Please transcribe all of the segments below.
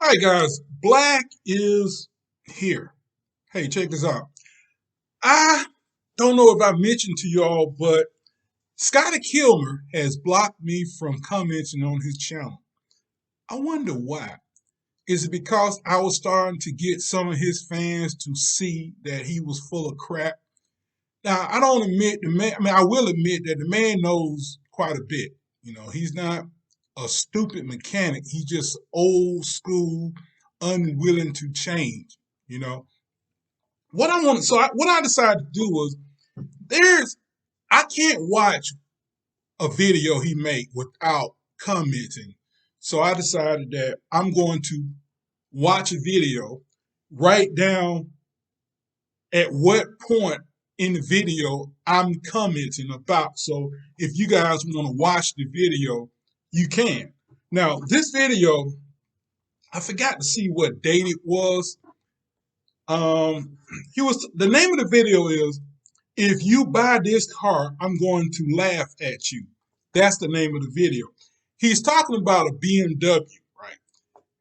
All right, guys, Black is here. Hey, check this out. I don't know if I mentioned to y'all, but Scotty Kilmer has blocked me from commenting on his channel. I wonder why. Is it because I was starting to get some of his fans to see that he was full of crap? Now, I don't admit the man, I will admit that the man knows quite a bit. He's not a stupid mechanic. He's just old school, unwilling to change. You know, what I decided to do was there's, I can't watch a video he made without commenting. So I decided that I'm going to watch a video, write down at what point in the video I'm commenting about. So if you guys want to watch the video, you can. Now, this video, I forgot to see what date it was. The name of the video is "If You Buy This Car, I'm Going to Laugh at You." That's the name of the video. He's talking about a BMW, right?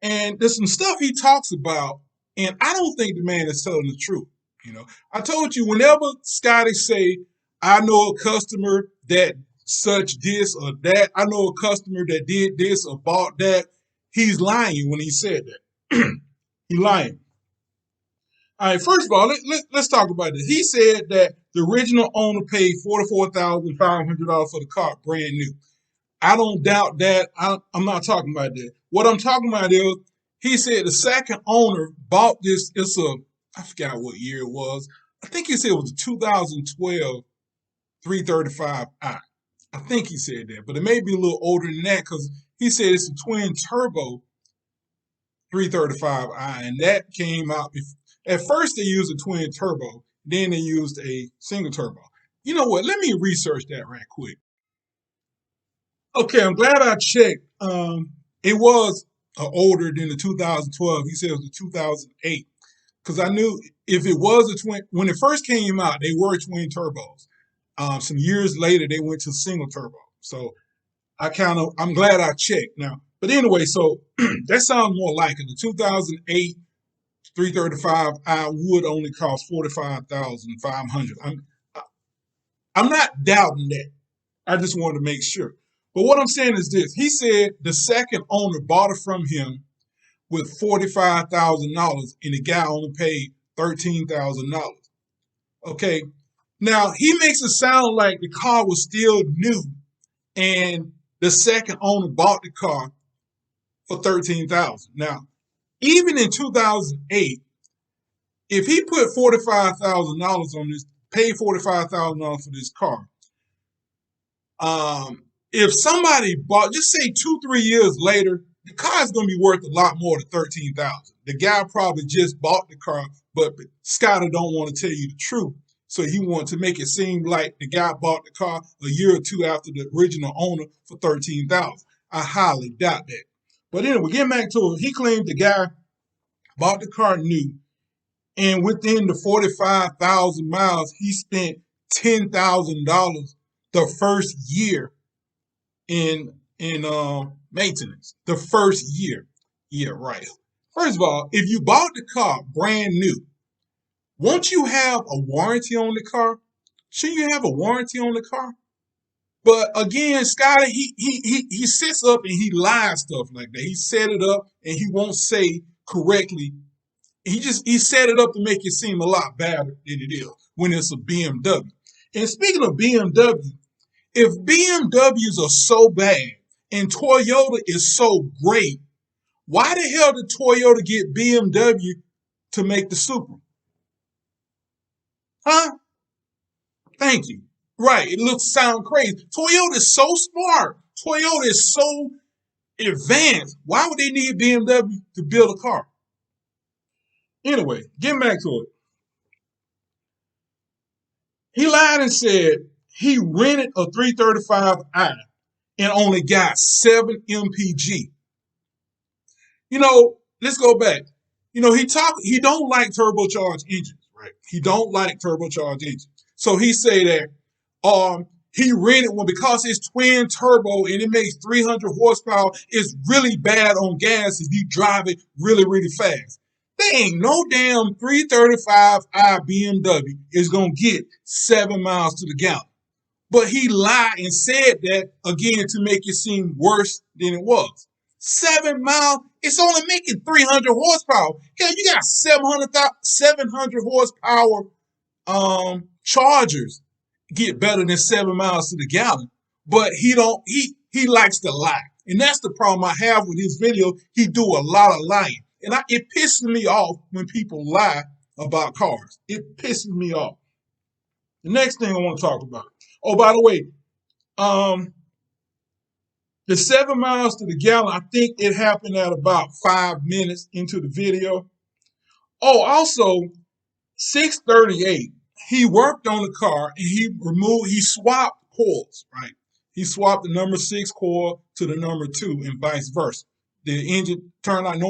And there's some stuff he talks about, and I don't think the man is telling the truth. I told you whenever Scotty say, "I know a customer that such this or that," "I know a customer that did this or bought that," he's lying when he said that. He's lying. All right, first of all, let's talk about this. He said that the original owner paid $44,500 for the car, brand new. I don't doubt that. I'm not talking about that. What I'm talking about is he said the second owner bought this. I forgot what year it was. I think he said it was a 2012 335i. I think he said that, but it may be a little older than that because he said it's a twin turbo 335i, and that came out before. At first, they used a twin turbo, then they used a single turbo. You know what? Let me research that right quick. Okay, I'm glad I checked. It was older than the 2012. He said it was the 2008 because I knew if it was a twin, when it first came out, they were twin turbos. Some years later, they went to single turbo. So I'm glad I checked now. But anyway, so that sounds more like it. The 2008 335 I would only cost 45,500. I'm not doubting that. I just wanted to make sure. But what I'm saying is this: he said the second owner bought it from him with $45,000, and the guy only paid $13,000. Okay, now he makes it sound like the car was still new, and the second owner bought the car for $13,000. Now, even in 2008, if he put $45,000 on this, paid $45,000 for this car, if somebody bought, just say 2-3 years later, the car is going to be worth a lot more than $13,000. The guy probably just bought the car, but Scotty don't want to tell you the truth, so he wanted to make it seem like the guy bought the car a year or two after the original owner for $13,000. I highly doubt that. But anyway, getting back to it, he claimed the guy bought the car new, and within the 45,000 miles, he spent $10,000 the first year in maintenance. The first year. Yeah, right. First of all, if you bought the car brand new, won't you have a warranty on the car? Shouldn't you have a warranty on the car? But again, Scotty, he sits up and he lies stuff like that. He set it up and he won't say correctly. He set it up to make it seem a lot better than it is when it's a BMW. And speaking of BMW, if BMWs are so bad and Toyota is so great, why the hell did Toyota get BMW to make the Supra? Huh? Thank you. Right, it sound crazy. Toyota is so smart. Toyota is so advanced. Why would they need BMW to build a car? Anyway, getting back to it. He lied and said he rented a 335i and only got 7 mpg. Let's go back. He don't like turbocharged engines, right? He don't like turbocharged engines. So he say that he rented one because it's twin turbo and it makes 300 horsepower. It's really bad on gas if you drive it really, really fast. There ain't no damn 335i BMW is going to get 7 miles to the gallon. But he lied and said that again to make it seem worse than it was. 7 miles, it's only making 300 horsepower. Hell, you got 700 horsepower Chargers get better than 7 miles to the gallon. But he likes to lie. And that's the problem I have with his video. He do a lot of lying. And it pisses me off when people lie about cars. It pisses me off. The next thing I want to talk about. Oh, by the way, the 7 miles to the gallon, I think it happened at about 5 minutes into the video. Oh, also, 638, he worked on the car and he swapped coils, right? He swapped the number 6 coil to the number 2 and vice versa. The engine turned out,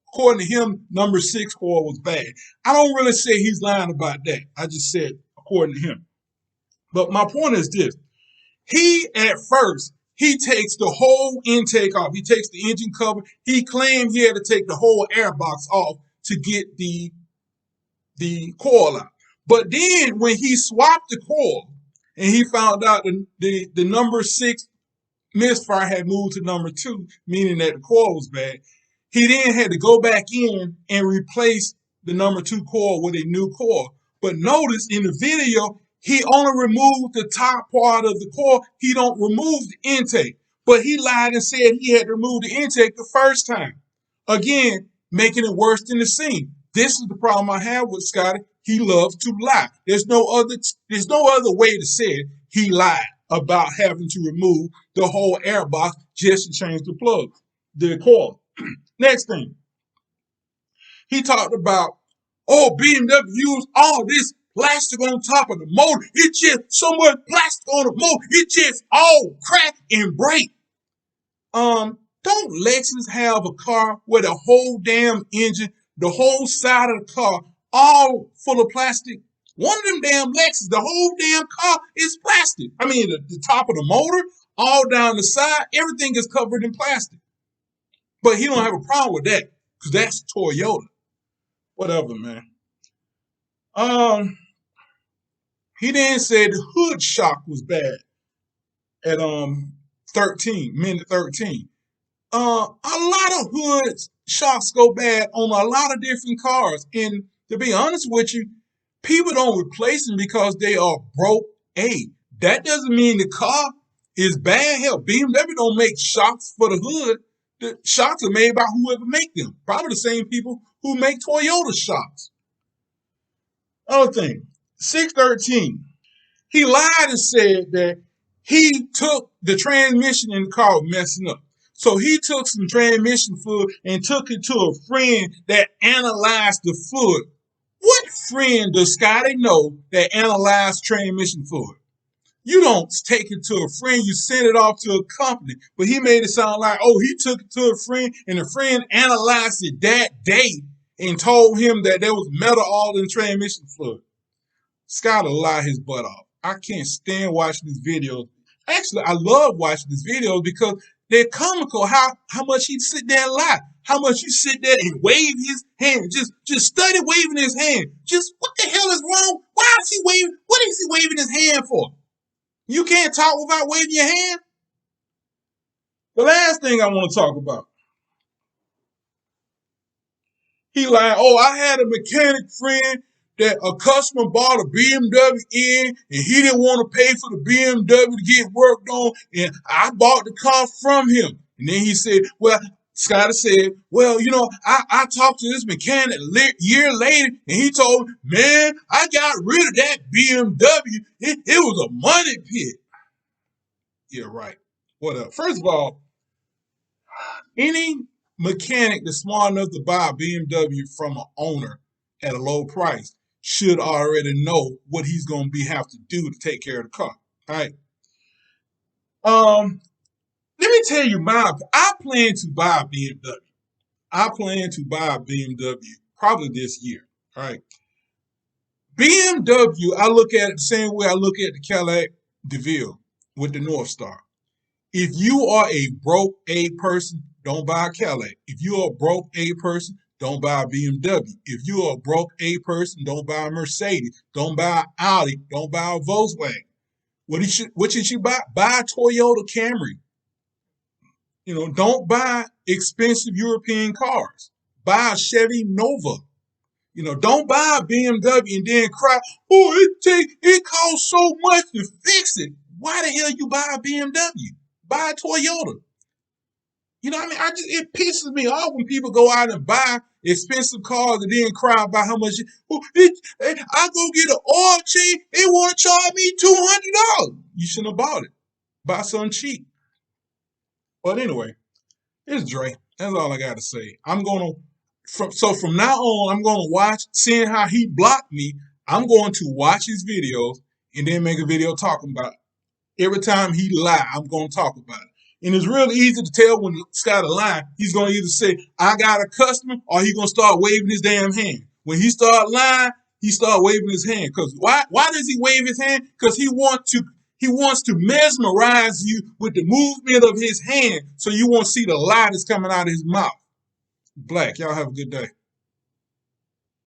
according to him, number 6 coil was bad. I don't really say he's lying about that. I just said according to him. But my point is this. At first, he takes the whole intake off. He takes the engine cover. He claimed he had to take the whole air box off to get the coil out. But then when he swapped the coil and he found out the number 6 misfire had moved to number 2, meaning that the coil was bad, he then had to go back in and replace the number 2 coil with a new coil. But notice in the video, he only removed the top part of the coil. He don't remove the intake. But he lied and said he had to remove the intake the first time. Again, making it worse than it seemed. This is the problem I have with Scotty. He loves to lie. There's no other way to say it. He lied about having to remove the whole air box just to change the plug, the coil. Next thing. He talked about, BMW used all this plastic on top of the motor. It's just so much plastic on the motor. It just all crack and break. Don't Lexus have a car where the whole damn engine, the whole side of the car, all full of plastic? One of them damn Lexus, the whole damn car is plastic. I mean, the top of the motor, all down the side, everything is covered in plastic. But he don't have a problem with that because that's Toyota. Whatever, man. He then said the hood shock was bad at minute 13. A lot of hood shocks go bad on a lot of different cars. And to be honest with you, people don't replace them because they are broke. That doesn't mean the car is bad. Hell, BMW don't make shocks for the hood. The shocks are made by whoever make them. Probably the same people who make Toyota shocks. Other thing, 613. He lied and said that he took the transmission in the car was messing up. So he took some transmission fluid and took it to a friend that analyzed the fluid. What friend does Scotty know that analyzed transmission fluid? You don't take it to a friend, you send it off to a company. But he made it sound like, he took it to a friend and the friend analyzed it that day and told him that there was metal all in transmission fluid. Scotty lie his butt off. I can't stand watching these videos. Actually, I love watching these videos because they're comical. How much he sit there and lie. How much he sit there and wave his hand. Just study waving his hand. Just what the hell is wrong? Why is he waving? What is he waving his hand for? You can't talk without waving your hand? The last thing I want to talk about. He lied, I had a mechanic friend that a customer bought a BMW in and he didn't want to pay for the BMW to get worked on and I bought the car from him. And then he said, Scotty said, I talked to this mechanic a year later and he told me, man, I got rid of that BMW. It was a money pit. Yeah, right. Whatever. First of all, any mechanic that's smart enough to buy a BMW from an owner at a low price should already know what he's going to have to do to take care of the car. All right. Let me tell you I plan to buy a BMW. I plan to buy a BMW probably this year. All right. BMW, I look at it the same way I look at the Cadillac DeVille. with the North Star. If you are a broke A person, don't buy a Cadillac. If you're a broke A person, don't buy a BMW. If you're a broke A person, don't buy a Mercedes. Don't buy an Audi. Don't buy a Volkswagen. What should you buy? Buy a Toyota Camry. Don't buy expensive European cars. Buy a Chevy Nova. Don't buy a BMW and then cry, oh, it costs so much to fix it. Why the hell you buy a BMW? Buy a Toyota. You know what I mean? It pisses me off when people go out and buy expensive cars and then cry about how much. I go get an oil change, they want to charge me $200. You shouldn't have bought it. Buy something cheap. But anyway, it's Dre. That's all I got to say. From now on, I'm gonna watch, seeing how he blocked me. I'm going to watch his videos and then make a video talking about it. Every time he lie, I'm going to talk about it. And it's real easy to tell when Scotty lie. He's going to either say, I got a customer, or he's going to start waving his damn hand. When he start lying, he start waving his hand. Because why does he wave his hand? Because he wants to mesmerize you with the movement of his hand so you won't see the lie that's coming out of his mouth. Black, y'all have a good day.